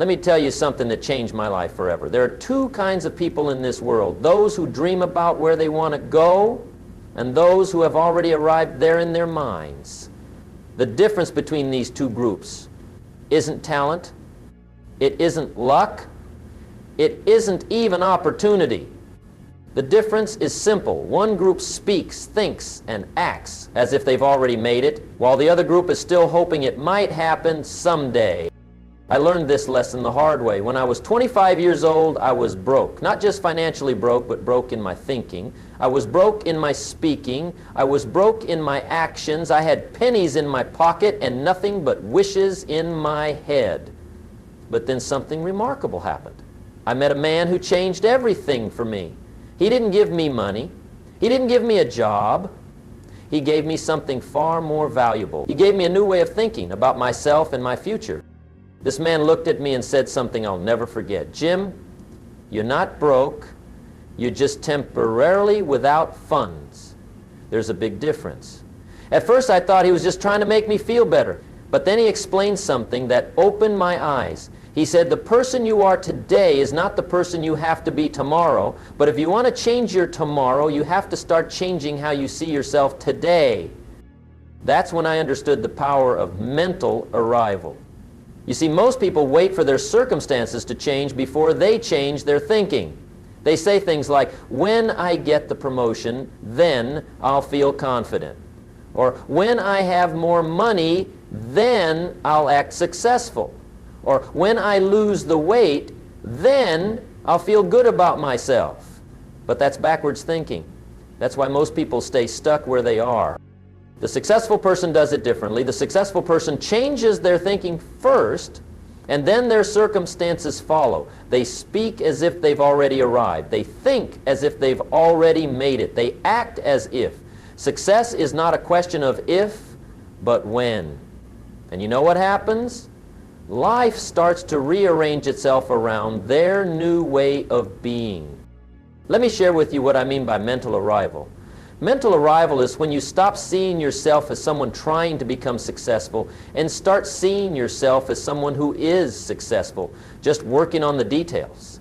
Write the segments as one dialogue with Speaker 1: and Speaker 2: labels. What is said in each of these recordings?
Speaker 1: Let me tell you something that changed my life forever. There are two kinds of people in this world: those who dream about where they want to go, and those who have already arrived there in their minds. The difference between these two groups isn't talent, it isn't luck, it isn't even opportunity. The difference is simple. One group speaks, thinks, and acts as if they've already made it, while the other group is still hoping it might happen someday. I learned this lesson the hard way. When I was 25 years old, I was broke. Not just financially broke, but broke in my thinking. I was broke in my speaking. I was broke in my actions. I had pennies in my pocket and nothing but wishes in my head. But then something remarkable happened. I met a man who changed everything for me. He didn't give me money. He didn't give me a job. He gave me something far more valuable. He gave me a new way of thinking about myself and my future. This man looked at me and said something I'll never forget. "Jim, you're not broke. You're just temporarily without funds. There's a big difference." At first I thought he was just trying to make me feel better. But then he explained something that opened my eyes. He said, "The person you are today is not the person you have to be tomorrow. But if you want to change your tomorrow, you have to start changing how you see yourself today." That's when I understood the power of mental arrival. You see, most people wait for their circumstances to change before they change their thinking. They say things like, "When I get the promotion, then I'll feel confident." Or, "When I have more money, then I'll act successful." Or, "When I lose the weight, then I'll feel good about myself." But that's backwards thinking. That's why most people stay stuck where they are. The successful person does it differently. The successful person changes their thinking first, and then their circumstances follow. They speak as if they've already arrived. They think as if they've already made it. They act as if. Success is not a question of if, but when. And you know what happens? Life starts to rearrange itself around their new way of being. Let me share with you what I mean by mental arrival. Mental arrival is when you stop seeing yourself as someone trying to become successful and start seeing yourself as someone who is successful, just working on the details.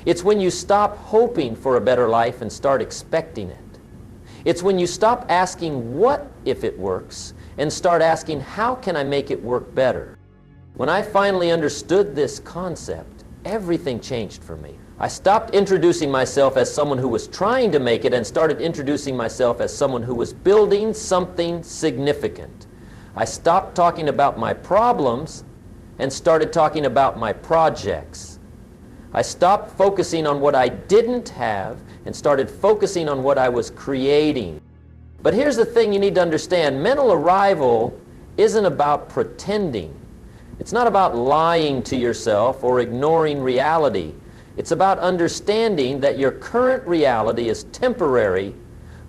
Speaker 1: It's when you stop hoping for a better life and start expecting it. It's when you stop asking what if it works and start asking how can I make it work better. When I finally understood this concept, everything changed for me. I stopped introducing myself as someone who was trying to make it and started introducing myself as someone who was building something significant. I stopped talking about my problems and started talking about my projects. I stopped focusing on what I didn't have and started focusing on what I was creating. But here's the thing you need to understand. Mental arrival isn't about pretending. It's not about lying to yourself or ignoring reality. It's about understanding that your current reality is temporary,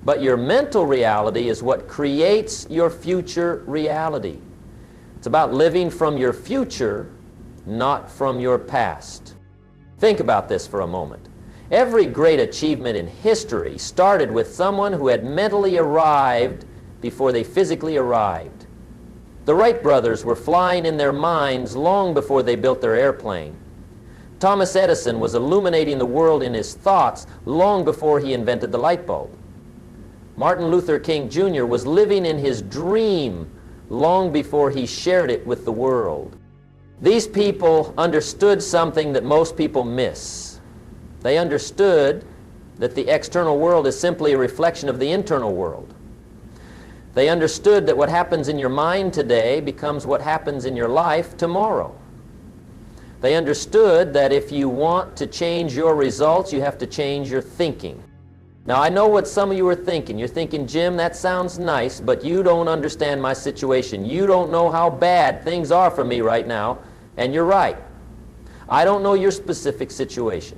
Speaker 1: but your mental reality is what creates your future reality. It's about living from your future, not from your past. Think about this for a moment. Every great achievement in history started with someone who had mentally arrived before they physically arrived. The Wright brothers were flying in their minds long before they built their airplane. Thomas Edison was illuminating the world in his thoughts long before he invented the light bulb. Martin Luther King Jr. was living in his dream long before he shared it with the world. These people understood something that most people miss. They understood that the external world is simply a reflection of the internal world. They understood that what happens in your mind today becomes what happens in your life tomorrow. They understood that if you want to change your results, you have to change your thinking. Now, I know what some of you are thinking. You're thinking, "Jim, that sounds nice, but you don't understand my situation. You don't know how bad things are for me right now." And you're right. I don't know your specific situation,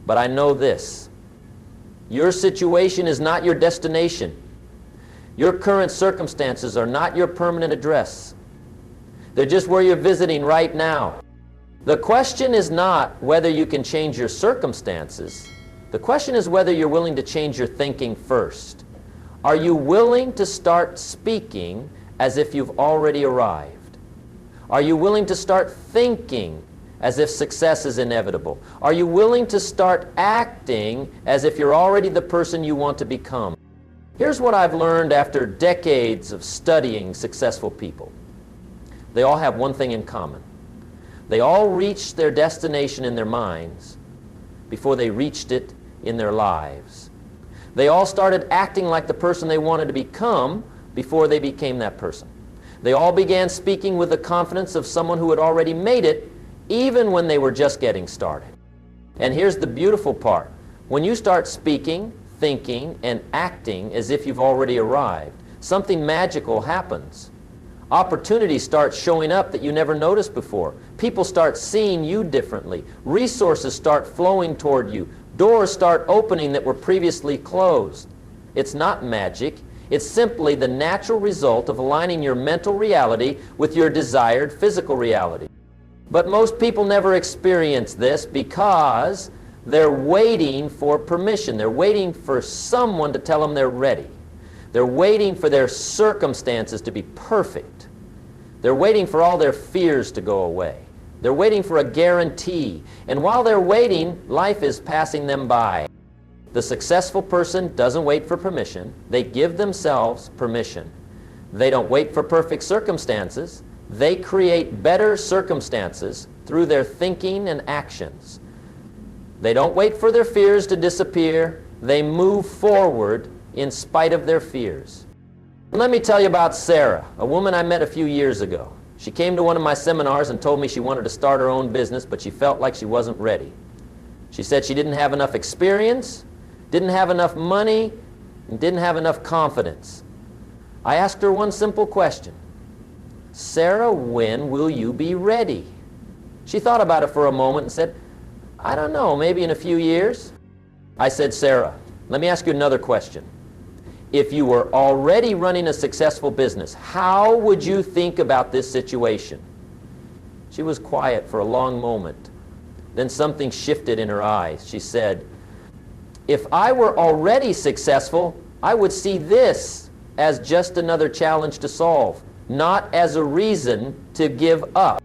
Speaker 1: but I know this. Your situation is not your destination. Your current circumstances are not your permanent address. They're just where you're visiting right now. The question is not whether you can change your circumstances. The question is whether you're willing to change your thinking first. Are you willing to start speaking as if you've already arrived? Are you willing to start thinking as if success is inevitable? Are you willing to start acting as if you're already the person you want to become? Here's what I've learned after decades of studying successful people. They all have one thing in common. They all reached their destination in their minds before they reached it in their lives. They all started acting like the person they wanted to become before they became that person. They all began speaking with the confidence of someone who had already made it, even when they were just getting started. And here's the beautiful part. When you start speaking, thinking, and acting as if you've already arrived, something magical happens. Opportunities start showing up that you never noticed before. People start seeing you differently. Resources start flowing toward you. Doors start opening that were previously closed. It's not magic. It's simply the natural result of aligning your mental reality with your desired physical reality. But most people never experience this because they're waiting for permission. They're waiting for someone to tell them they're ready. They're waiting for their circumstances to be perfect. They're waiting for all their fears to go away. They're waiting for a guarantee. And while they're waiting, life is passing them by. The successful person doesn't wait for permission. They give themselves permission. They don't wait for perfect circumstances. They create better circumstances through their thinking and actions. They don't wait for their fears to disappear. They move forward in spite of their fears. Let me tell you about Sarah, a woman I met a few years ago. She came to one of my seminars and told me she wanted to start her own business, but she felt like she wasn't ready. She said she didn't have enough experience, didn't have enough money, and didn't have enough confidence. I asked her one simple question. Sarah, when will you be ready? She thought about it for a moment and said, I don't know, maybe in a few years. I said, Sarah, let me ask you another question. If you were already running a successful business, how would you think about this situation? She was quiet for a long moment. Then something shifted in her eyes. She said, if I were already successful, I would see this as just another challenge to solve, not as a reason to give up.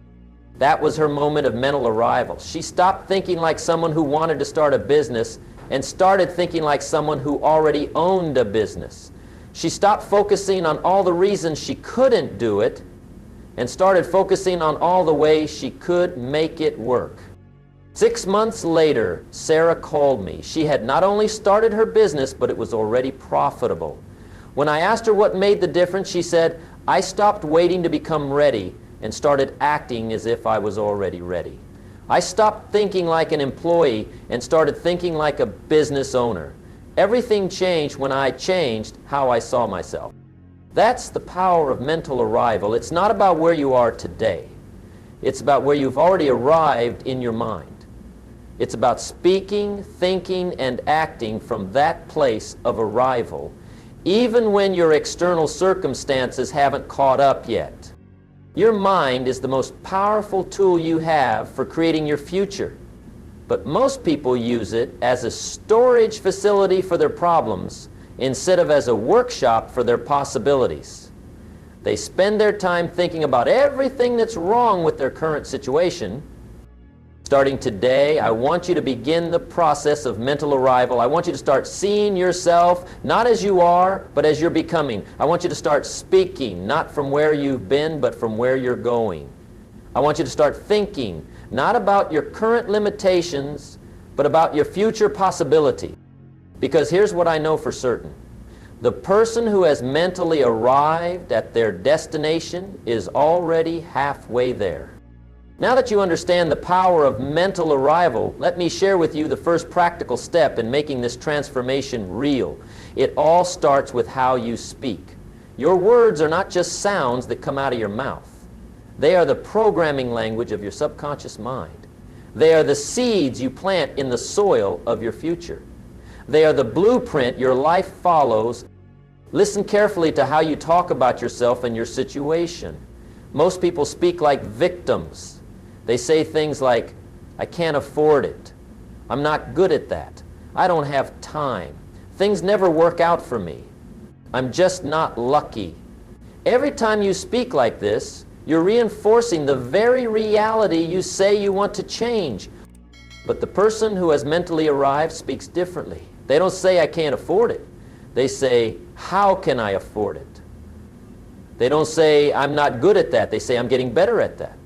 Speaker 1: That was her moment of mental arrival. She stopped thinking like someone who wanted to start a business and started thinking like someone who already owned a business. She stopped focusing on all the reasons she couldn't do it and started focusing on all the ways she could make it work. 6 months later, Sarah called me. She had not only started her business, but it was already profitable. When I asked her what made the difference, she said, I stopped waiting to become ready and started acting as if I was already ready. I stopped thinking like an employee and started thinking like a business owner. Everything changed when I changed how I saw myself. That's the power of mental arrival. It's not about where you are today. It's about where you've already arrived in your mind. It's about speaking, thinking, and acting from that place of arrival, even when your external circumstances haven't caught up yet. Your mind is the most powerful tool you have for creating your future. But most people use it as a storage facility for their problems instead of as a workshop for their possibilities. They spend their time thinking about everything that's wrong with their current situation. Starting today, I want you to begin the process of mental arrival. I want you to start seeing yourself not as you are, but as you're becoming. I want you to start speaking, not from where you've been, but from where you're going. I want you to start thinking, not about your current limitations, but about your future possibility. Because here's what I know for certain. The person who has mentally arrived at their destination is already halfway there. Now that you understand the power of mental arrival, let me share with you the first practical step in making this transformation real. It all starts with how you speak. Your words are not just sounds that come out of your mouth. They are the programming language of your subconscious mind. They are the seeds you plant in the soil of your future. They are the blueprint your life follows. Listen carefully to how you talk about yourself and your situation. Most people speak like victims. They say things like, I can't afford it. I'm not good at that. I don't have time. Things never work out for me. I'm just not lucky. Every time you speak like this, You're reinforcing the very reality you say you want to change. But the person who has mentally arrived speaks differently. They don't say, I can't afford it. They say, how can I afford it? They don't say, I'm not good at that. They say, I'm getting better at that.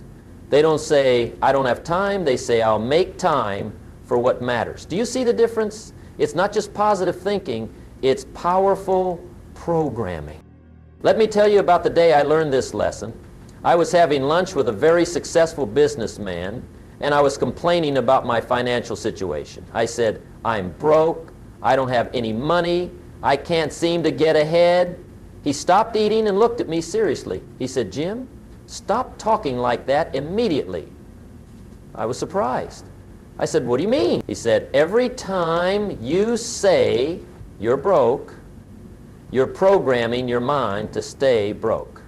Speaker 1: They don't say, I don't have time. They say, I'll make time for what matters. Do you see the difference? It's not just positive thinking, it's powerful programming. Let me tell you about the day I learned this lesson. I was having lunch with a very successful businessman, and I was complaining about my financial situation. I said, I'm broke, I don't have any money, I can't seem to get ahead. He stopped eating and looked at me seriously. He said, Jim, stop talking like that immediately. I was surprised. I said, what do you mean? He said, every time you say you're broke, you're programming your mind to stay broke.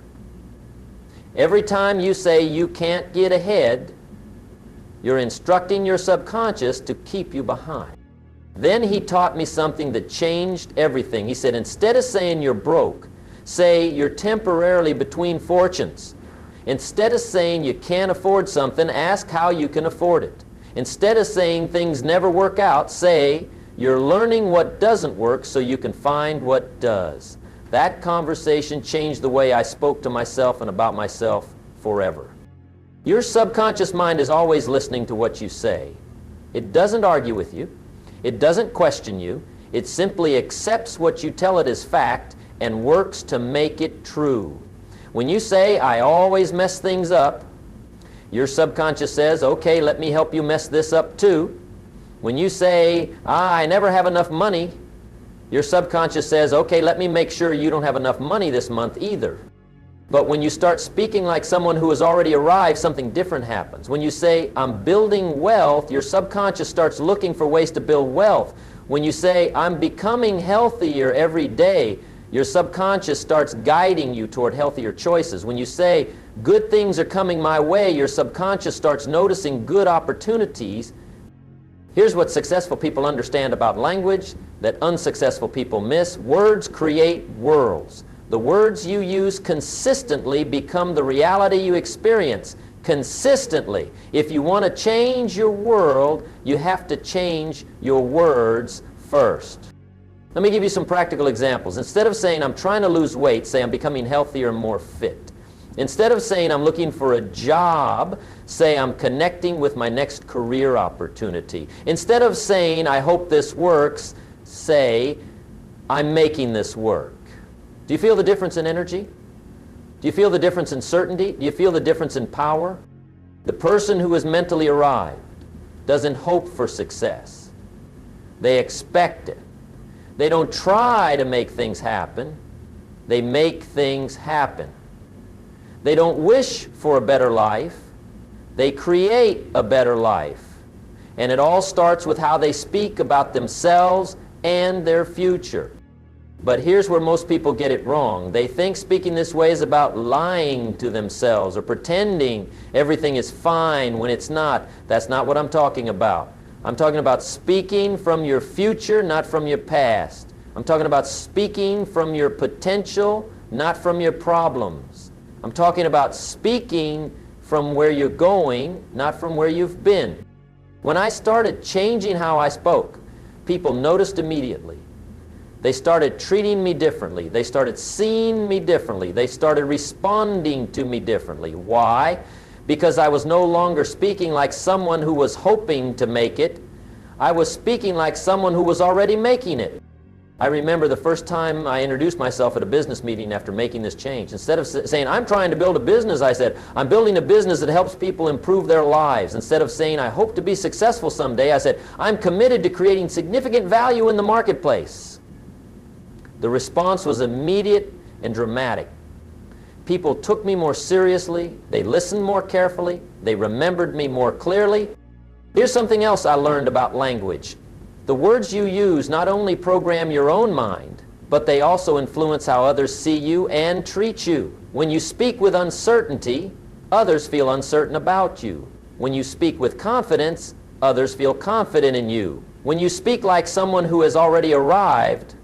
Speaker 1: Every time you say you can't get ahead, you're instructing your subconscious to keep you behind. Then he taught me something that changed everything. He said, instead of saying you're broke, say you're temporarily between fortunes. Instead of saying you can't afford something, ask how you can afford it. Instead of saying things never work out, say you're learning what doesn't work so you can find what does. That conversation changed the way I spoke to myself and about myself forever. Your subconscious mind is always listening to what you say. It doesn't argue with you. It doesn't question you. It simply accepts what you tell it as fact and works to make it true. When you say, I always mess things up, your subconscious says, okay, let me help you mess this up too. When you say, I never have enough money, your subconscious says, okay, let me make sure you don't have enough money this month either. But when you start speaking like someone who has already arrived, something different happens. When you say, I'm building wealth, your subconscious starts looking for ways to build wealth. When you say, I'm becoming healthier every day, your subconscious starts guiding you toward healthier choices. When you say, good things are coming my way, your subconscious starts noticing good opportunities. Here's what successful people understand about language that unsuccessful people miss. Words create worlds. The words you use consistently become the reality you experience consistently. If you want to change your world, you have to change your words first. Let me give you some practical examples. Instead of saying, I'm trying to lose weight, say, I'm becoming healthier and more fit. Instead of saying, I'm looking for a job, say, I'm connecting with my next career opportunity. Instead of saying, I hope this works, say, I'm making this work. Do you feel the difference in energy? Do you feel the difference in certainty? Do you feel the difference in power? The person who is mentally arrived doesn't hope for success. They expect it. They don't try to make things happen. They make things happen. They don't wish for a better life. They create a better life. And it all starts with how they speak about themselves and their future. But here's where most people get it wrong. They think speaking this way is about lying to themselves or pretending everything is fine when it's not. That's not what I'm talking about. I'm talking about speaking from your future, not from your past. I'm talking about speaking from your potential, not from your problems. I'm talking about speaking from where you're going, not from where you've been. When I started changing how I spoke, people noticed immediately. They started treating me differently. They started seeing me differently. They started responding to me differently. Why? Because I was no longer speaking like someone who was hoping to make it. I was speaking like someone who was already making it. I remember the first time I introduced myself at a business meeting after making this change. Instead of saying, I'm trying to build a business, I said, I'm building a business that helps people improve their lives. Instead of saying, I hope to be successful someday, I said, I'm committed to creating significant value in the marketplace. The response was immediate and dramatic. People took me more seriously. They listened more carefully. They remembered me more clearly. Here's something else I learned about language. The words you use not only program your own mind, but they also influence how others see you and treat you. When you speak with uncertainty, others feel uncertain about you. When you speak with confidence, others feel confident in you. When you speak like someone who has already arrived.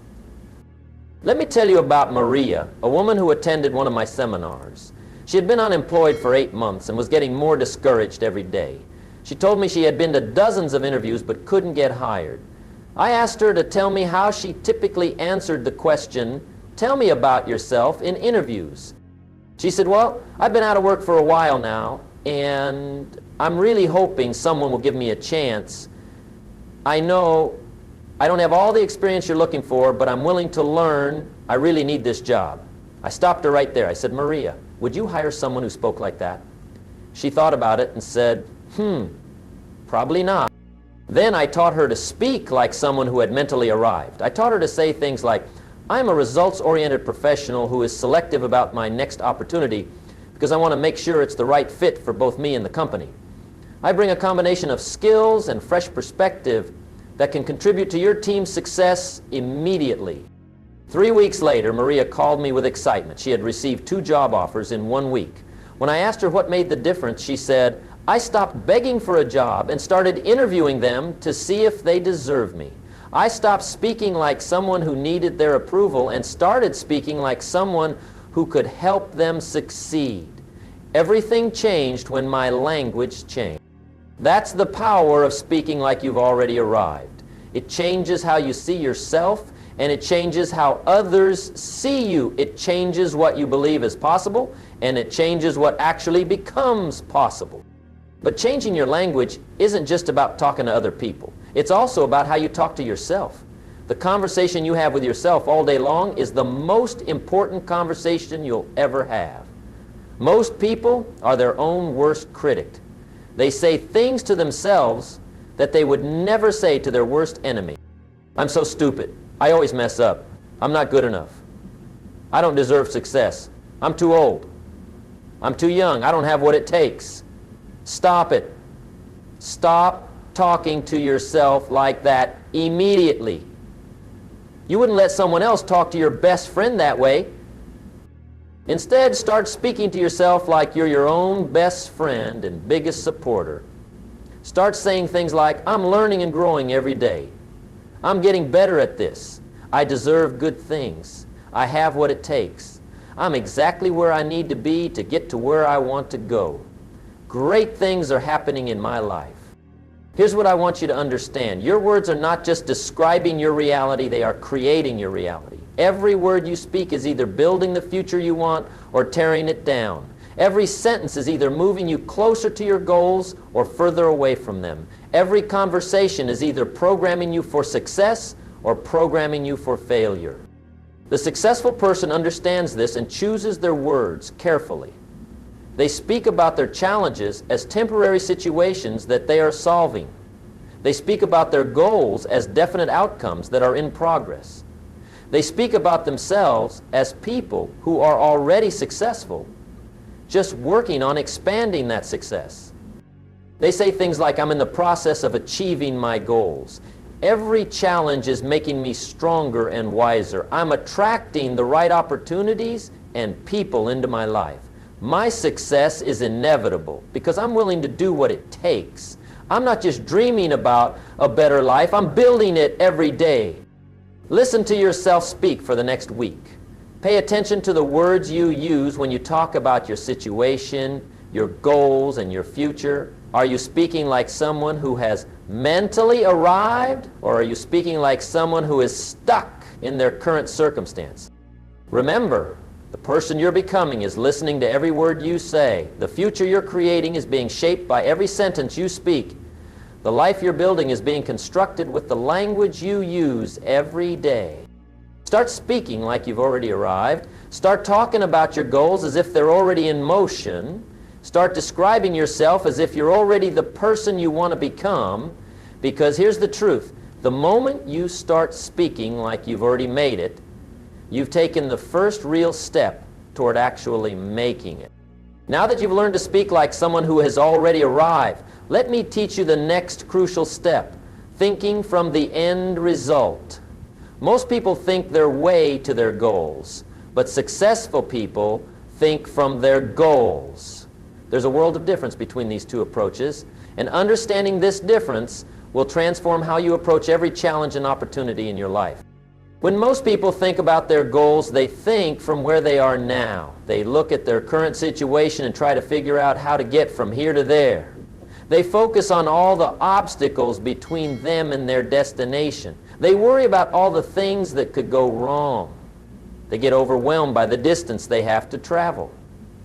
Speaker 1: Let me tell you about Maria, a woman who attended one of my seminars. She had been unemployed for 8 months and was getting more discouraged every day. She told me she had been to dozens of interviews but couldn't get hired. I asked her to tell me how she typically answered the question, "Tell me about yourself," in interviews. She said, "Well, I've been out of work for a while now, and I'm really hoping someone will give me a chance. I know I don't have all the experience you're looking for, but I'm willing to learn. I really need this job." I stopped her right there. I said, "Maria, would you hire someone who spoke like that?" She thought about it and said, probably not. Then I taught her to speak like someone who had mentally arrived. I taught her to say things like, "I'm a results-oriented professional who is selective about my next opportunity because I want to make sure it's the right fit for both me and the company. I bring a combination of skills and fresh perspective that can contribute to your team's success immediately." 3 weeks later, Maria called me with excitement. She had received 2 job offers in 1 week. When I asked her what made the difference, she said, "I stopped begging for a job and started interviewing them to see if they deserve me. I stopped speaking like someone who needed their approval and started speaking like someone who could help them succeed. Everything changed when my language changed." That's the power of speaking like you've already arrived. It changes how you see yourself, and it changes how others see you. It changes what you believe is possible, and it changes what actually becomes possible. But changing your language isn't just about talking to other people. It's also about how you talk to yourself. The conversation you have with yourself all day long is the most important conversation you'll ever have. Most people are their own worst critic. They say things to themselves that they would never say to their worst enemy. "I'm so stupid. I always mess up. I'm not good enough. I don't deserve success. I'm too old. I'm too young. I don't have what it takes." Stop it. Stop talking to yourself like that immediately. You wouldn't let someone else talk to your best friend that way. Instead, start speaking to yourself like you're your own best friend and biggest supporter. Start saying things like, "I'm learning and growing every day. I'm getting better at this. I deserve good things. I have what it takes. I'm exactly where I need to be to get to where I want to go. Great things are happening in my life." Here's what I want you to understand. Your words are not just describing your reality, they are creating your reality. Every word you speak is either building the future you want or tearing it down. Every sentence is either moving you closer to your goals or further away from them. Every conversation is either programming you for success or programming you for failure. The successful person understands this and chooses their words carefully. They speak about their challenges as temporary situations that they are solving. They speak about their goals as definite outcomes that are in progress. They speak about themselves as people who are already successful, just working on expanding that success. They say things like, "I'm in the process of achieving my goals. Every challenge is making me stronger and wiser. I'm attracting the right opportunities and people into my life. My success is inevitable because I'm willing to do what it takes. I'm not just dreaming about a better life, I'm building it every day." Listen to yourself speak for the next week. Pay attention to the words you use when you talk about your situation, your goals, and your future. Are you speaking like someone who has mentally arrived, or are you speaking like someone who is stuck in their current circumstance? Remember, the person you're becoming is listening to every word you say. The future you're creating is being shaped by every sentence you speak. The life you're building is being constructed with the language you use every day. Start speaking like you've already arrived. Start talking about your goals as if they're already in motion. Start describing yourself as if you're already the person you want to become. Because here's the truth. The moment you start speaking like you've already made it, you've taken the first real step toward actually making it. Now that you've learned to speak like someone who has already arrived, let me teach you the next crucial step, thinking from the end result. Most people think their way to their goals, but successful people think from their goals. There's a world of difference between these two approaches, and understanding this difference will transform how you approach every challenge and opportunity in your life. When most people think about their goals, they think from where they are now. They look at their current situation and try to figure out how to get from here to there. They focus on all the obstacles between them and their destination. They worry about all the things that could go wrong. They get overwhelmed by the distance they have to travel.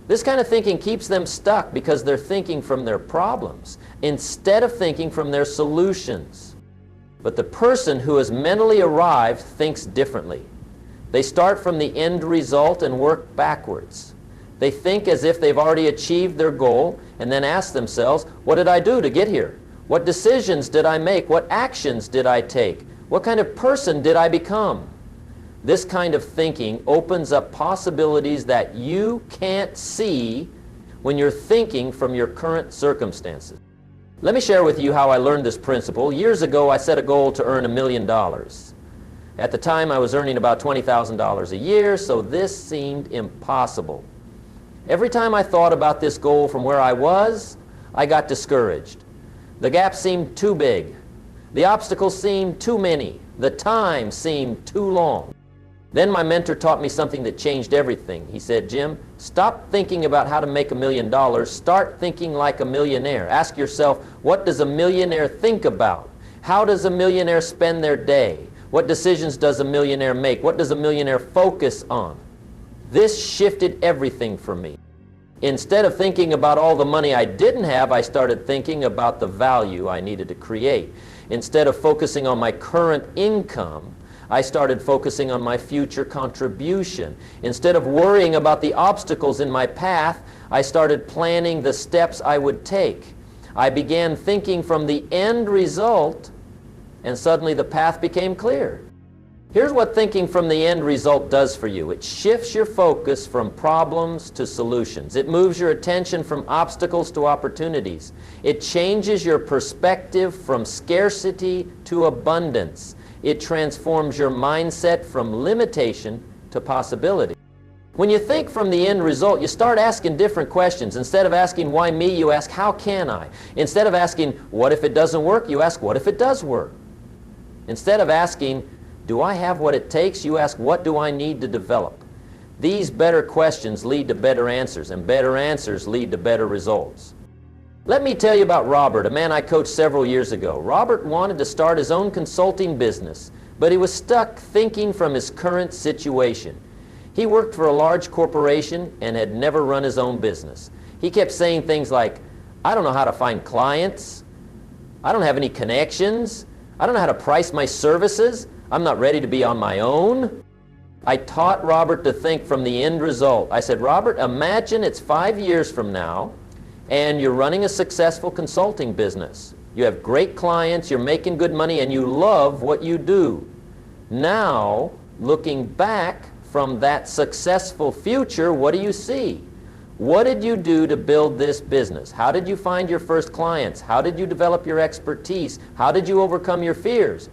Speaker 1: This kind of thinking keeps them stuck because they're thinking from their problems instead of thinking from their solutions. But the person who has mentally arrived thinks differently. They start from the end result and work backwards. They think as if they've already achieved their goal and then ask themselves, what did I do to get here? What decisions did I make? What actions did I take? What kind of person did I become? This kind of thinking opens up possibilities that you can't see when you're thinking from your current circumstances. Let me share with you how I learned this principle. Years ago, I set a goal to earn $1 million. At the time, I was earning about $20,000 a year, so this seemed impossible. Every time I thought about this goal from where I was, I got discouraged. The gap seemed too big. The obstacles seemed too many. The time seemed too long. Then my mentor taught me something that changed everything. He said, Jim, stop thinking about how to make $1 million. Start thinking like a millionaire. Ask yourself, what does a millionaire think about? How does a millionaire spend their day? What decisions does a millionaire make? What does a millionaire focus on? This shifted everything for me. Instead of thinking about all the money I didn't have, I started thinking about the value I needed to create. Instead of focusing on my current income, I started focusing on my future contribution. Instead of worrying about the obstacles in my path, I started planning the steps I would take. I began thinking from the end result, and suddenly the path became clear. Here's what thinking from the end result does for you. It shifts your focus from problems to solutions. It moves your attention from obstacles to opportunities. It changes your perspective from scarcity to abundance. It transforms your mindset from limitation to possibility. When you think from the end result, you start asking different questions. Instead of asking, why me, you ask, how can I? Instead of asking, what if it doesn't work, you ask, what if it does work? Instead of asking, do I have what it takes, you ask, what do I need to develop? These better questions lead to better answers, and better answers lead to better results. Let me tell you about Robert, a man I coached several years ago. Robert wanted to start his own consulting business, but he was stuck thinking from his current situation. He worked for a large corporation and had never run his own business. He kept saying things like, I don't know how to find clients. I don't have any connections. I don't know how to price my services. I'm not ready to be on my own. I taught Robert to think from the end result. I said, Robert, imagine it's 5 years from now, and you're running a successful consulting business. You have great clients, you're making good money, and you love what you do. Now, looking back from that successful future, what do you see? What did you do to build this business? How did you find your first clients? How did you develop your expertise? How did you overcome your fears?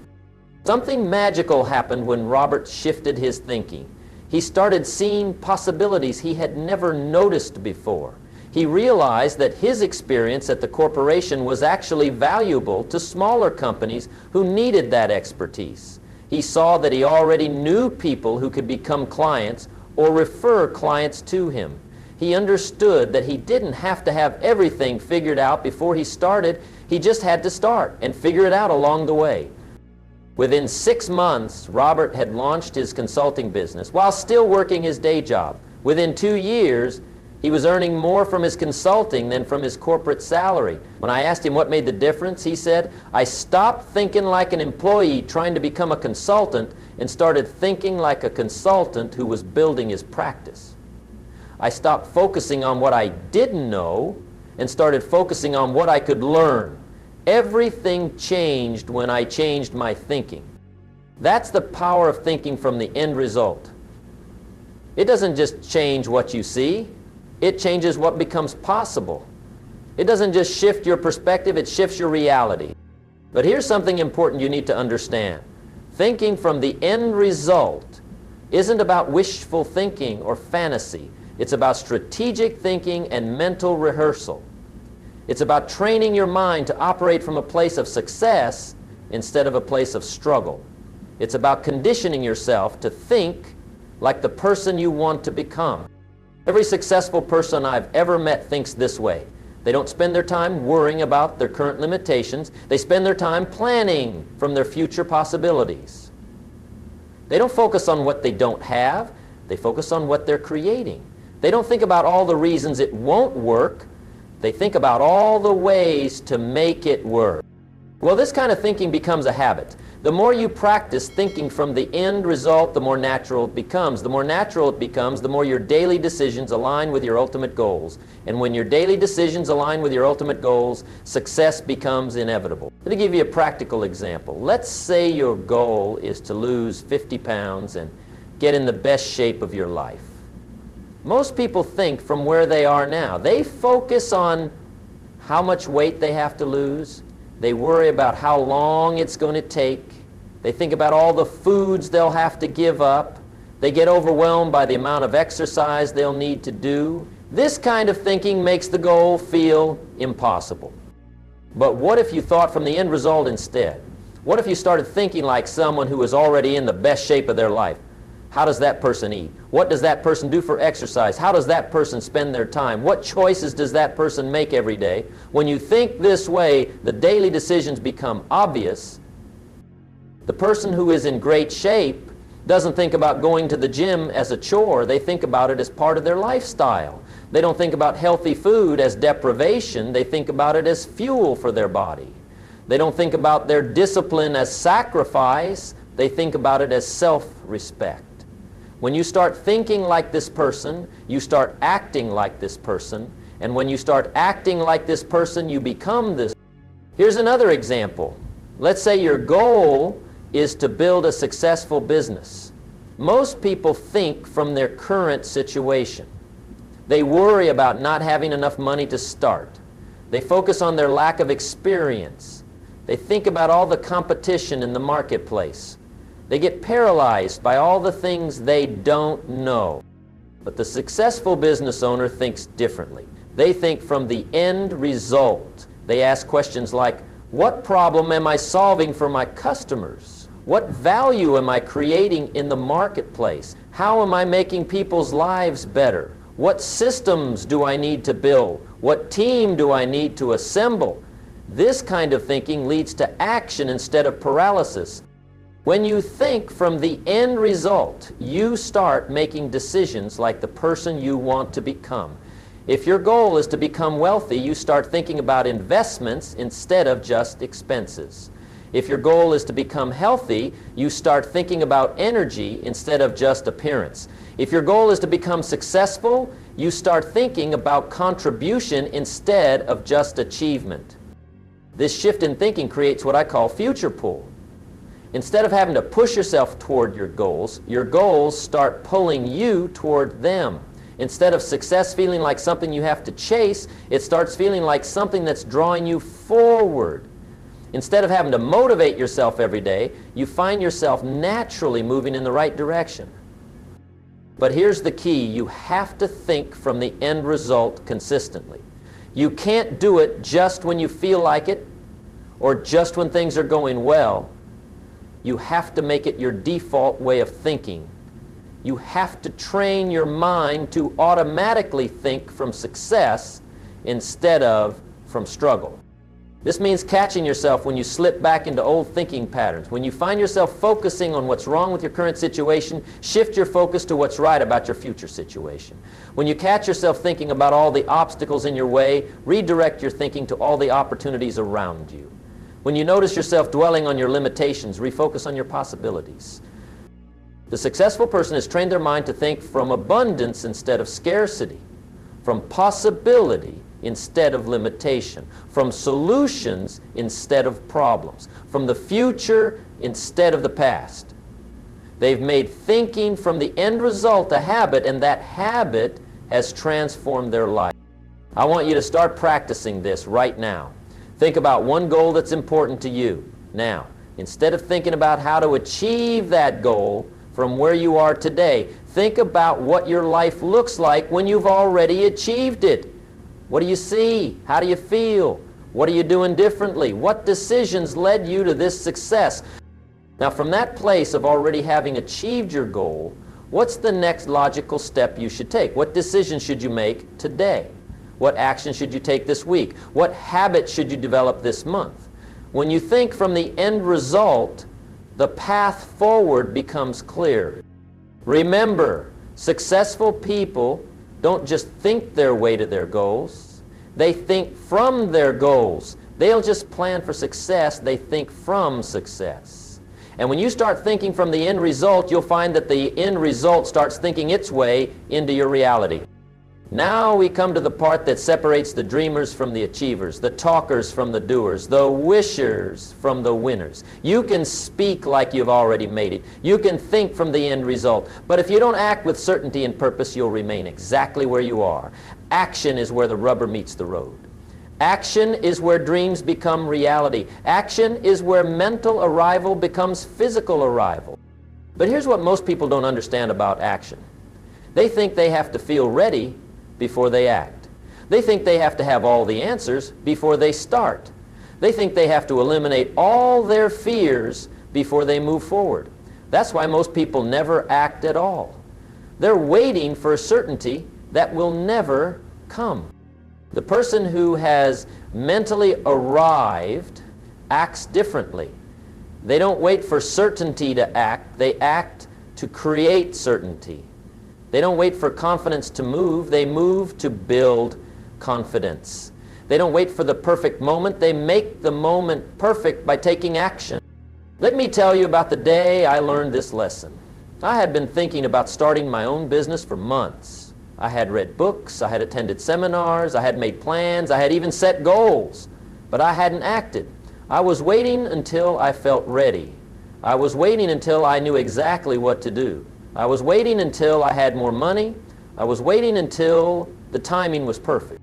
Speaker 1: Something magical happened when Robert shifted his thinking. He started seeing possibilities he had never noticed before. He realized that his experience at the corporation was actually valuable to smaller companies who needed that expertise. He saw that he already knew people who could become clients or refer clients to him. He understood that he didn't have to have everything figured out before he started. He just had to start and figure it out along the way. Within 6 months, Robert had launched his consulting business while still working his day job. Within 2 years, he was earning more from his consulting than from his corporate salary. When I asked him what made the difference, he said, I stopped thinking like an employee trying to become a consultant and started thinking like a consultant who was building his practice. I stopped focusing on what I didn't know and started focusing on what I could learn. Everything changed when I changed my thinking. That's the power of thinking from the end result. It doesn't just change what you see. It changes what becomes possible. It doesn't just shift your perspective, it shifts your reality. But here's something important you need to understand. Thinking from the end result isn't about wishful thinking or fantasy. It's about strategic thinking and mental rehearsal. It's about training your mind to operate from a place of success instead of a place of struggle. It's about conditioning yourself to think like the person you want to become. Every successful person I've ever met thinks this way. They don't spend their time worrying about their current limitations. They spend their time planning from their future possibilities. They don't focus on what they don't have. They focus on what they're creating. They don't think about all the reasons it won't work. They think about all the ways to make it work. Well, this kind of thinking becomes a habit. The more you practice thinking from the end result, the more natural it becomes. The more natural it becomes, the more your daily decisions align with your ultimate goals. And when your daily decisions align with your ultimate goals, success becomes inevitable. Let me give you a practical example. Let's say your goal is to lose 50 pounds and get in the best shape of your life. Most people think from where they are now. They focus on how much weight they have to lose. They worry about how long it's going to take. They think about all the foods they'll have to give up. They get overwhelmed by the amount of exercise they'll need to do. This kind of thinking makes the goal feel impossible. But what if you thought from the end result instead? What if you started thinking like someone who is already in the best shape of their life? How does that person eat? What does that person do for exercise? How does that person spend their time? What choices does that person make every day? When you think this way, the daily decisions become obvious. The person who is in great shape doesn't think about going to the gym as a chore. They think about it as part of their lifestyle. They don't think about healthy food as deprivation. They think about it as fuel for their body. They don't think about their discipline as sacrifice. They think about it as self-respect. When you start thinking like this person, you start acting like this person. And when you start acting like this person, you become this. Here's another example. Let's say your goal is to build a successful business. Most people think from their current situation. They worry about not having enough money to start. They focus on their lack of experience. They think about all the competition in the marketplace. They get paralyzed by all the things they don't know. But the successful business owner thinks differently. They think from the end result. They ask questions like, what problem am I solving for my customers? What value am I creating in the marketplace? How am I making people's lives better? What systems do I need to build? What team do I need to assemble? This kind of thinking leads to action instead of paralysis. When you think from the end result, you start making decisions like the person you want to become. If your goal is to become wealthy, you start thinking about investments instead of just expenses. If your goal is to become healthy, you start thinking about energy instead of just appearance. If your goal is to become successful, you start thinking about contribution instead of just achievement. This shift in thinking creates what I call future pull. Instead of having to push yourself toward your goals start pulling you toward them. Instead of success feeling like something you have to chase, it starts feeling like something that's drawing you forward. Instead of having to motivate yourself every day, you find yourself naturally moving in the right direction. But here's the key. You have to think from the end result consistently. You can't do it just when you feel like it or just when things are going well. You have to make it your default way of thinking. You have to train your mind to automatically think from success instead of from struggle. This means catching yourself when you slip back into old thinking patterns. When you find yourself focusing on what's wrong with your current situation, shift your focus to what's right about your future situation. When you catch yourself thinking about all the obstacles in your way, redirect your thinking to all the opportunities around you. When you notice yourself dwelling on your limitations, refocus on your possibilities. The successful person has trained their mind to think from abundance instead of scarcity, from possibility instead of limitation, from solutions instead of problems, from the future instead of the past. They've made thinking from the end result a habit, and that habit has transformed their life. I want you to start practicing this right now. Think about one goal that's important to you. Now, instead of thinking about how to achieve that goal from where you are today, think about what your life looks like when you've already achieved it. What do you see? How do you feel? What are you doing differently? What decisions led you to this success? Now, from that place of already having achieved your goal, what's the next logical step you should take? What decision should you make today? What action should you take this week? What habit should you develop this month? When you think from the end result, the path forward becomes clear. Remember, successful people don't just think their way to their goals. They think from their goals. They don't just plan for success, they think from success. And when you start thinking from the end result, you'll find that the end result starts thinking its way into your reality. Now we come to the part that separates the dreamers from the achievers, the talkers from the doers, the wishers from the winners. You can speak like you've already made it. You can think from the end result. But if you don't act with certainty and purpose, you'll remain exactly where you are. Action is where the rubber meets the road. Action is where dreams become reality. Action is where mental arrival becomes physical arrival. But here's what most people don't understand about action. They think they have to feel ready before they act. They think they have to have all the answers before they start. They think they have to eliminate all their fears before they move forward. That's why most people never act at all. They're waiting for a certainty that will never come. The person who has mentally arrived acts differently. They don't wait for certainty to act, they act to create certainty. They don't wait for confidence to move, they move to build confidence. They don't wait for the perfect moment, they make the moment perfect by taking action. Let me tell you about the day I learned this lesson. I had been thinking about starting my own business for months. I had read books, I had attended seminars, I had made plans, I had even set goals, but I hadn't acted. I was waiting until I felt ready. I was waiting until I knew exactly what to do. I was waiting until I had more money. I was waiting until the timing was perfect.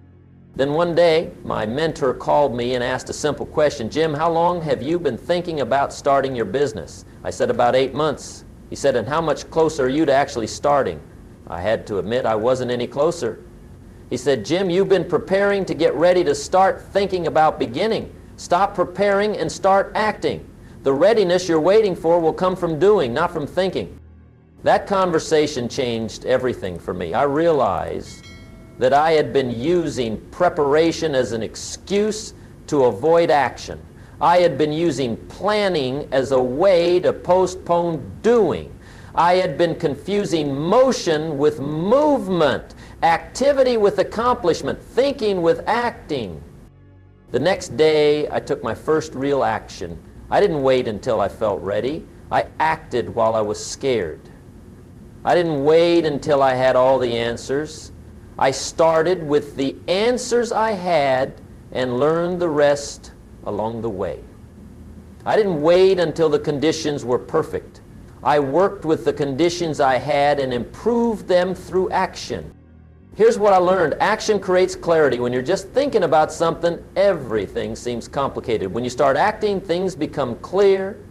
Speaker 1: Then one day, my mentor called me and asked a simple question. Jim, how long have you been thinking about starting your business? I said, about 8 months. He said, and how much closer are you to actually starting? I had to admit I wasn't any closer. He said, Jim, you've been preparing to get ready to start thinking about beginning. Stop preparing and start acting. The readiness you're waiting for will come from doing, not from thinking. That conversation changed everything for me. I realized that I had been using preparation as an excuse to avoid action. I had been using planning as a way to postpone doing. I had been confusing motion with movement, activity with accomplishment, thinking with acting. The next day, I took my first real action. I didn't wait until I felt ready. I acted while I was scared. I didn't wait until I had all the answers. I started with the answers I had and learned the rest along the way. I didn't wait until the conditions were perfect. I worked with the conditions I had and improved them through action. Here's what I learned. Action creates clarity. When you're just thinking about something, everything seems complicated. When you start acting, things become clear.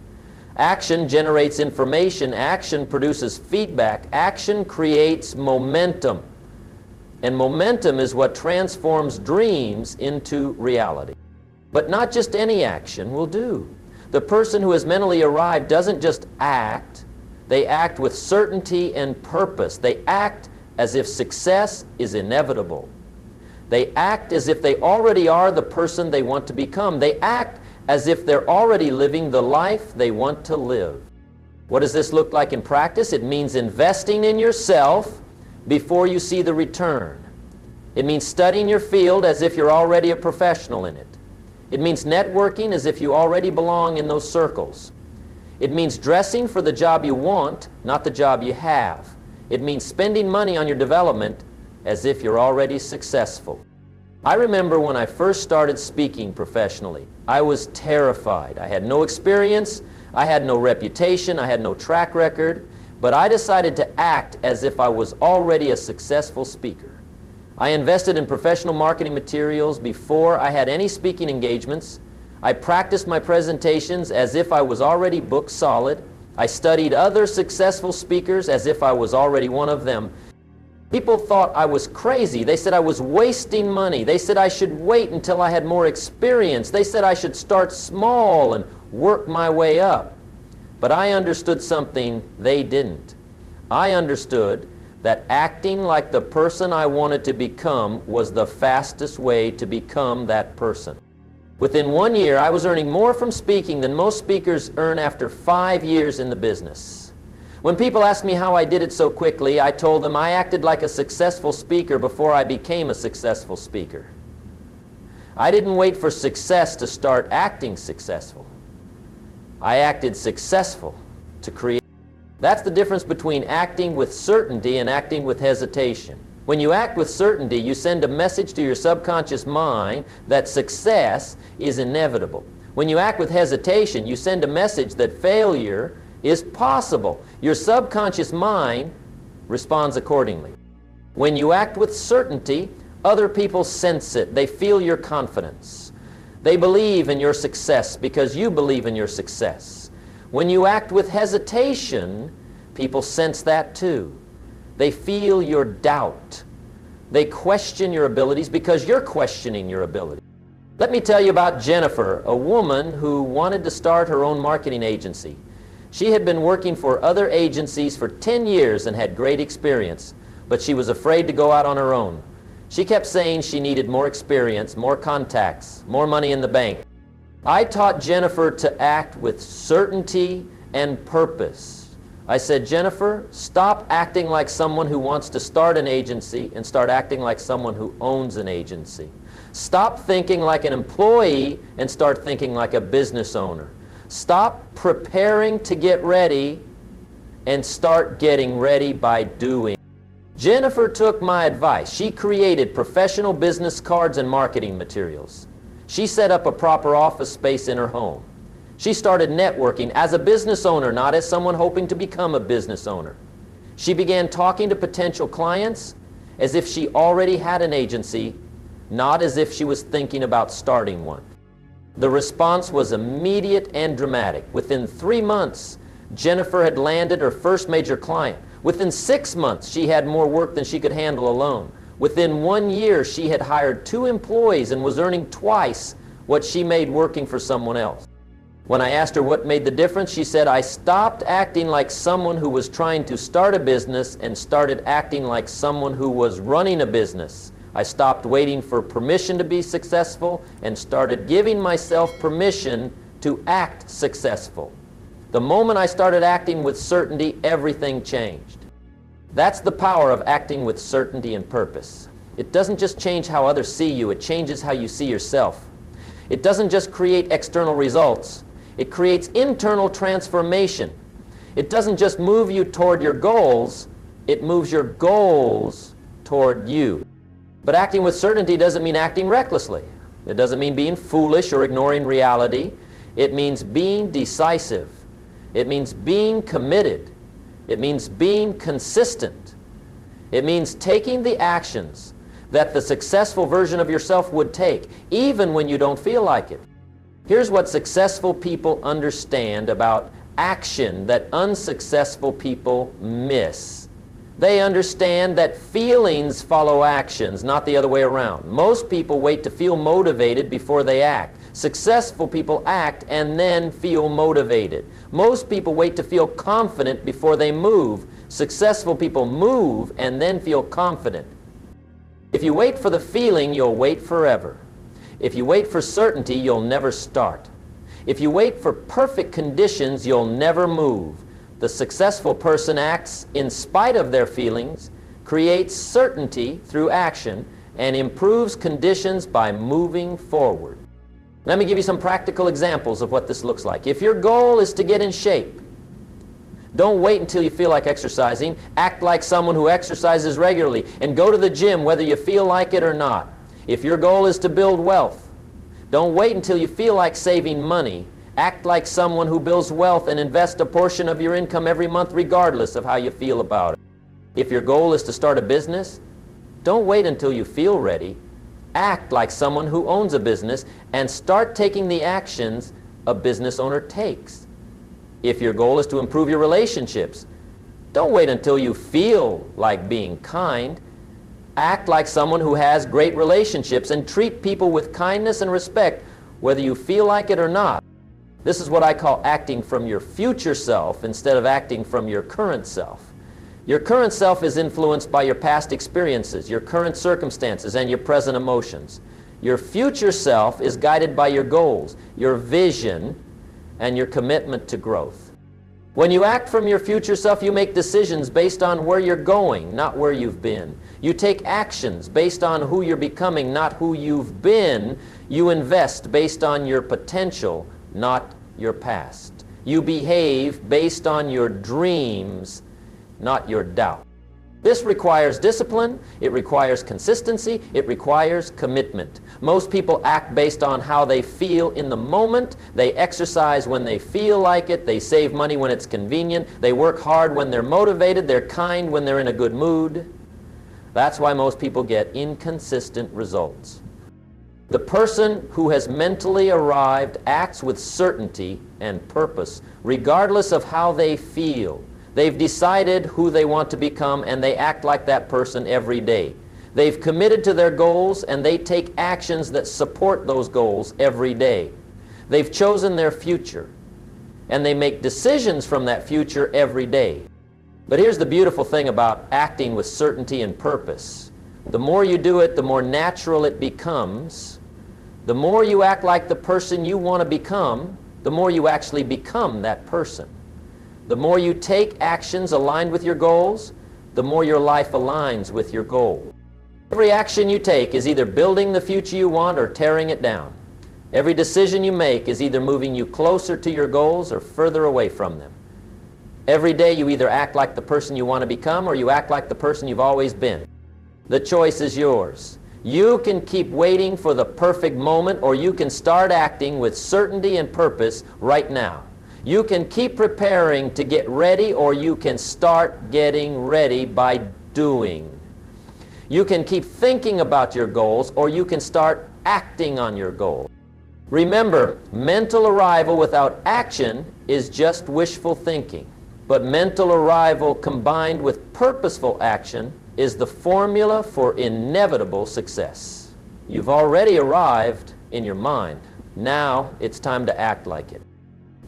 Speaker 1: Action generates information. Action produces feedback. Action creates momentum. And momentum is what transforms dreams into reality. But not just any action will do. The person who has mentally arrived doesn't just act. They act with certainty and purpose. They act as if success is inevitable. They act as if they already are the person they want to become. They act as if they're already living the life they want to live. What does this look like in practice? It means investing in yourself before you see the return. It means studying your field as if you're already a professional in it. It means networking as if you already belong in those circles. It means dressing for the job you want, not the job you have. It means spending money on your development as if you're already successful. I remember when I first started speaking professionally, I was terrified. I had no experience, I had no reputation, I had no track record, but I decided to act as if I was already a successful speaker. I invested in professional marketing materials before I had any speaking engagements. I practiced my presentations as if I was already book solid. I studied other successful speakers as if I was already one of them. People thought I was crazy. They said I was wasting money. They said I should wait until I had more experience. They said I should start small and work my way up. But I understood something they didn't. I understood that acting like the person I wanted to become was the fastest way to become that person. Within 1 year, I was earning more from speaking than most speakers earn after 5 years in the business. When people asked me how I did it so quickly, I told them I acted like a successful speaker before I became a successful speaker. I didn't wait for success to start acting successful. I acted successful to create. That's the difference between acting with certainty and acting with hesitation. When you act with certainty, you send a message to your subconscious mind that success is inevitable. When you act with hesitation, you send a message that failure is possible. Your subconscious mind responds accordingly. When you act with certainty, other people sense it. They feel your confidence. They believe in your success because you believe in your success. When you act with hesitation, people sense that too. They feel your doubt. They question your abilities because you're questioning your ability. Let me tell you about Jennifer, a woman who wanted to start her own marketing agency. She had been working for other agencies for 10 years and had great experience, but she was afraid to go out on her own. She kept saying she needed more experience, more contacts, more money in the bank. I taught Jennifer to act with certainty and purpose. I said, Jennifer, stop acting like someone who wants to start an agency and start acting like someone who owns an agency. Stop thinking like an employee and start thinking like a business owner. Stop preparing to get ready and start getting ready by doing. Jennifer took my advice. She created professional business cards and marketing materials. She set up a proper office space in her home. She started networking as a business owner, not as someone hoping to become a business owner. She began talking to potential clients as if she already had an agency, not as if she was thinking about starting one. The response was immediate and dramatic. Within 3 months, Jennifer had landed her first major client. Within 6 months, she had more work than she could handle alone. Within 1 year, she had hired 2 employees and was earning twice what she made working for someone else. When I asked her what made the difference, she said, I stopped acting like someone who was trying to start a business and started acting like someone who was running a business. I stopped waiting for permission to be successful and started giving myself permission to act successful. The moment I started acting with certainty, everything changed. That's the power of acting with certainty and purpose. It doesn't just change how others see you, it changes how you see yourself. It doesn't just create external results, it creates internal transformation. It doesn't just move you toward your goals, it moves your goals toward you. But acting with certainty doesn't mean acting recklessly. It doesn't mean being foolish or ignoring reality. It means being decisive. It means being committed. It means being consistent. It means taking the actions that the successful version of yourself would take, even when you don't feel like it. Here's what successful people understand about action that unsuccessful people miss. They understand that feelings follow actions, not the other way around. Most people wait to feel motivated before they act. Successful people act and then feel motivated. Most people wait to feel confident before they move. Successful people move and then feel confident. If you wait for the feeling, you'll wait forever. If you wait for certainty, you'll never start. If you wait for perfect conditions, you'll never move. The successful person acts in spite of their feelings, creates certainty through action, and improves conditions by moving forward. Let me give you some practical examples of what this looks like. If your goal is to get in shape, don't wait until you feel like exercising. Act like someone who exercises regularly and go to the gym whether you feel like it or not. If your goal is to build wealth, don't wait until you feel like saving money. Act like someone who builds wealth and invest a portion of your income every month regardless of how you feel about it. If your goal is to start a business, don't wait until you feel ready. Act like someone who owns a business and start taking the actions a business owner takes. If your goal is to improve your relationships, don't wait until you feel like being kind. Act like someone who has great relationships and treat people with kindness and respect whether you feel like it or not. This is what I call acting from your future self instead of acting from your current self. Your current self is influenced by your past experiences, your current circumstances, and your present emotions. Your future self is guided by your goals, your vision, and your commitment to growth. When you act from your future self, you make decisions based on where you're going, not where you've been. You take actions based on who you're becoming, not who you've been. You invest based on your potential, not your past. You behave based on your dreams, not your doubt. This requires discipline, it requires consistency, it requires commitment. Most people act based on how they feel in the moment. They exercise when they feel like it, they save money when it's convenient, they work hard when they're motivated, they're kind when they're in a good mood. That's why most people get inconsistent results. The person who has mentally arrived acts with certainty and purpose, regardless of how they feel. They've decided who they want to become, and they act like that person every day. They've committed to their goals, and they take actions that support those goals every day. They've chosen their future, and they make decisions from that future every day. But here's the beautiful thing about acting with certainty and purpose. The more you do it, the more natural it becomes. The more you act like the person you want to become, the more you actually become that person. The more you take actions aligned with your goals, the more your life aligns with your goal. Every action you take is either building the future you want or tearing it down. Every decision you make is either moving you closer to your goals or further away from them. Every day you either act like the person you want to become or you act like the person you've always been. The choice is yours. You can keep waiting for the perfect moment, or you can start acting with certainty and purpose right now. You can keep preparing to get ready, or you can start getting ready by doing. You can keep thinking about your goals, or you can start acting on your goals. Remember, mental arrival without action is just wishful thinking. But mental arrival combined with purposeful action is the formula for inevitable success. You've already arrived in your mind. Now it's time to act like it.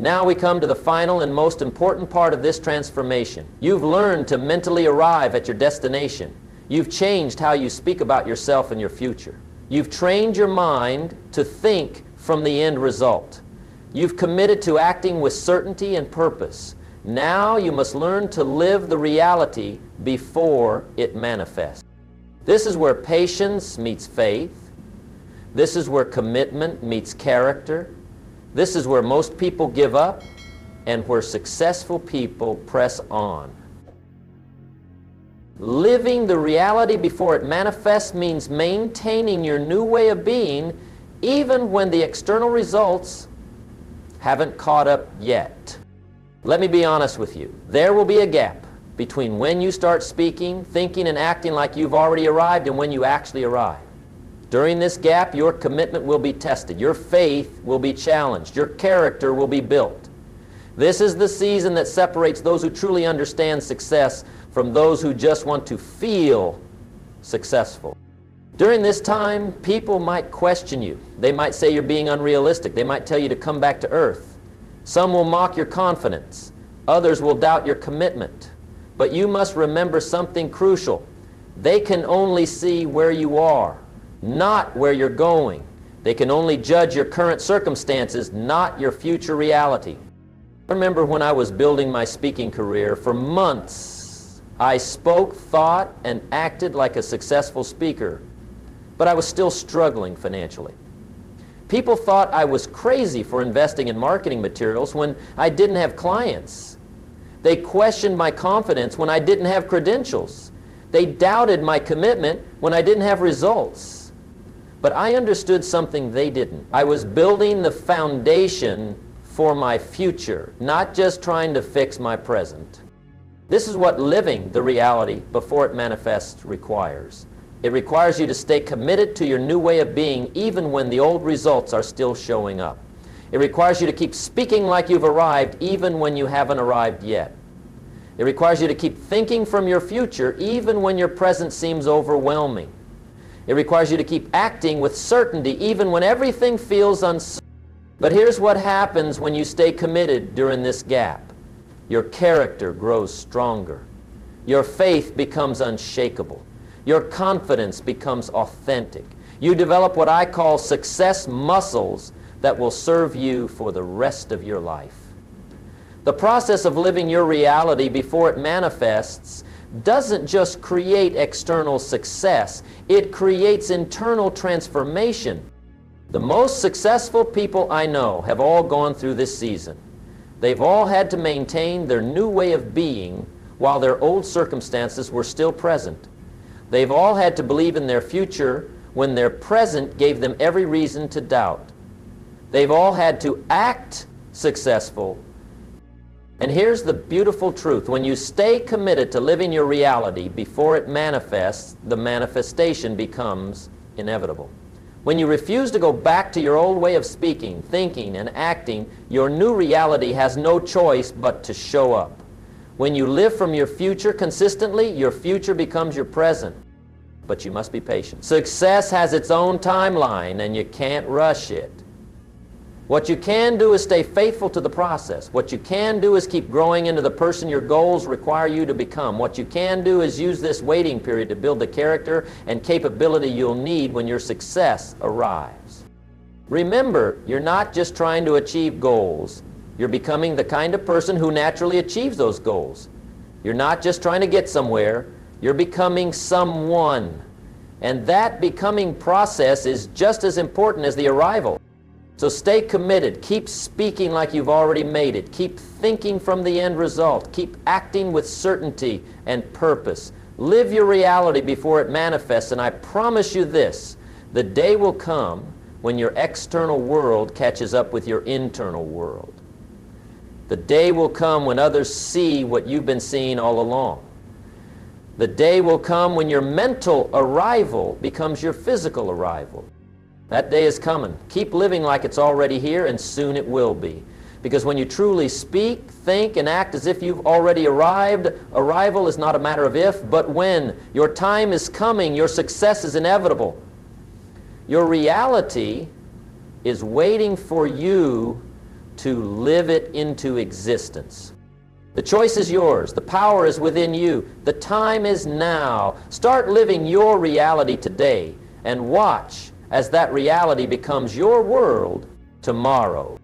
Speaker 1: Now we come to the final and most important part of this transformation. You've learned to mentally arrive at your destination. You've changed how you speak about yourself and your future. You've trained your mind to think from the end result. You've committed to acting with certainty and purpose. Now you must learn to live the reality before it manifests. This is where patience meets faith. This is where commitment meets character. This is where most people give up and where successful people press on. Living the reality before it manifests means maintaining your new way of being even when the external results haven't caught up yet. Let me be honest with you. There will be a gap between when you start speaking, thinking, and acting like you've already arrived and when you actually arrive. During this gap, your commitment will be tested. Your faith will be challenged. Your character will be built. This is the season that separates those who truly understand success from those who just want to feel successful. During this time, people might question you. They might say you're being unrealistic. They might tell you to come back to earth. Some will mock your confidence. Others will doubt your commitment. But you must remember something crucial. They can only see where you are, not where you're going. They can only judge your current circumstances, not your future reality. I remember when I was building my speaking career, for months I spoke, thought, and acted like a successful speaker, but I was still struggling financially. People thought I was crazy for investing in marketing materials when I didn't have clients. They questioned my confidence when I didn't have credentials. They doubted my commitment when I didn't have results. But I understood something they didn't. I was building the foundation for my future, not just trying to fix my present. This is what living the reality before it manifests requires. It requires you to stay committed to your new way of being even when the old results are still showing up. It requires you to keep speaking like you've arrived even when you haven't arrived yet. It requires you to keep thinking from your future even when your present seems overwhelming. It requires you to keep acting with certainty even when everything feels uncertain. But here's what happens when you stay committed during this gap. Your character grows stronger. Your faith becomes unshakable. Your confidence becomes authentic. You develop what I call success muscles that will serve you for the rest of your life. The process of living your reality before it manifests doesn't just create external success, it creates internal transformation. The most successful people I know have all gone through this season. They've all had to maintain their new way of being while their old circumstances were still present. They've all had to believe in their future when their present gave them every reason to doubt. They've all had to act successful. And here's the beautiful truth. When you stay committed to living your reality before it manifests, the manifestation becomes inevitable. When you refuse to go back to your old way of speaking, thinking, and acting, your new reality has no choice but to show up. When you live from your future consistently, your future becomes your present. But you must be patient. Success has its own timeline, and you can't rush it. What you can do is stay faithful to the process. What you can do is keep growing into the person your goals require you to become. What you can do is use this waiting period to build the character and capability you'll need when your success arrives. Remember, you're not just trying to achieve goals. You're becoming the kind of person who naturally achieves those goals. You're not just trying to get somewhere. You're becoming someone. And that becoming process is just as important as the arrival. So stay committed. Keep speaking like you've already made it. Keep thinking from the end result. Keep acting with certainty and purpose. Live your reality before it manifests, and I promise you this, the day will come when your external world catches up with your internal world. The day will come when others see what you've been seeing all along. The day will come when your mental arrival becomes your physical arrival. That day is coming. Keep living like it's already here, and soon it will be. Because when you truly speak, think, and act as if you've already arrived, arrival is not a matter of if, but when. Your time is coming. Your success is inevitable. Your reality is waiting for you to live it into existence. The choice is yours. The power is within you. The time is now. Start living your reality today, and watch as that reality becomes your world tomorrow.